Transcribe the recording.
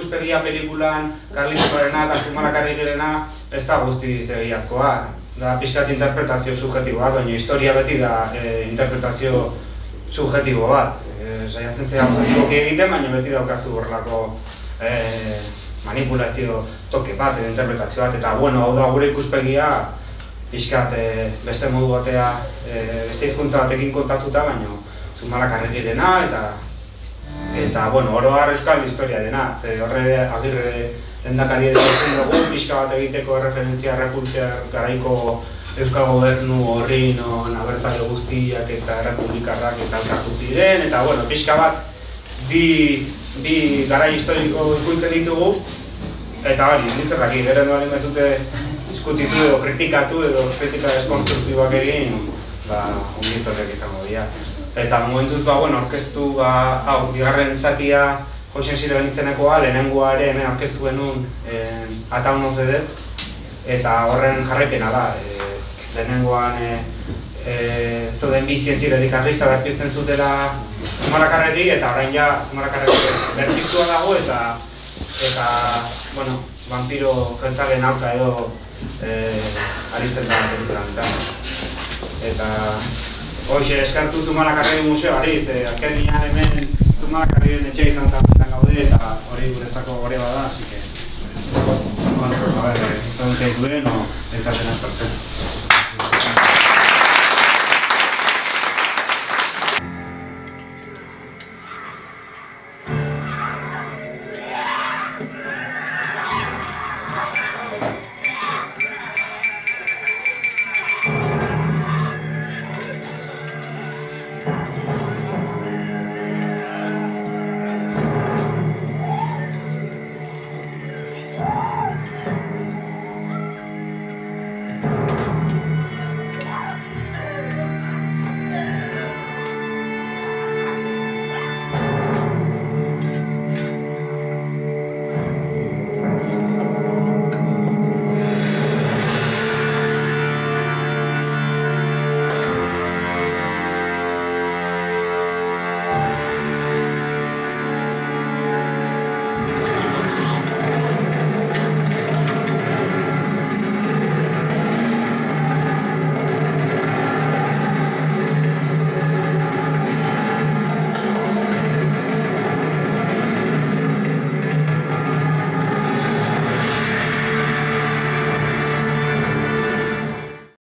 ikuspegia pelikulan Carlitoarena eta Zumalakarregirena ez da guzti egiazkoa. Da pixkat interpretazio subjektibo bat, baina historia beti da interpretazio subjektibo bat. Saiatzen zera objektiboki egiten, baina beti daukazu horrelako manipulazio toke bat, interpretazio bat, eta hau da gure ikuspegia pixkat beste modu batea, beste hizkuntza batekin kontatuta, baina Zumalakarregirena eta oro har euskal historiarena, ze horre Agirre lehendakari ere ditzen dugu, pixka bat egiteko referentzia Errepublikar garaiko euskal gobernu horri non abertzale guztiak eta errepublikarrak eta elkartu ziren, eta pixka bat bi garai historiko ikutzen ditugu, eta hori, nizerraki, gero bali mezute diskutitu edo kritikatu edo kritika deskonstruktibak egin, ongitorrek izango dira. Eta momentuz, orkestu, bigarren zatia Joxen Sireben izenekoa, lehenengoa ere hemen orkestu genuen Ataun OCD, eta horren jarraipena da. Lehenengoan zoden bi zientzilerik arlista berpizten zutela Zumalakarregi, eta orain ja Zumalakarregi berpiztua dago, eta vampiro jeltzalen aurka edo aritzen da pelikulan. Eta hoxe eskartu Zumalakarregi museoari, azken nian hemen Zumalakarregin etxe izan gaude eta hori guretzako gore bada, así que... Bueno, a ver, preguntéis duen o ez da pena eskartzen.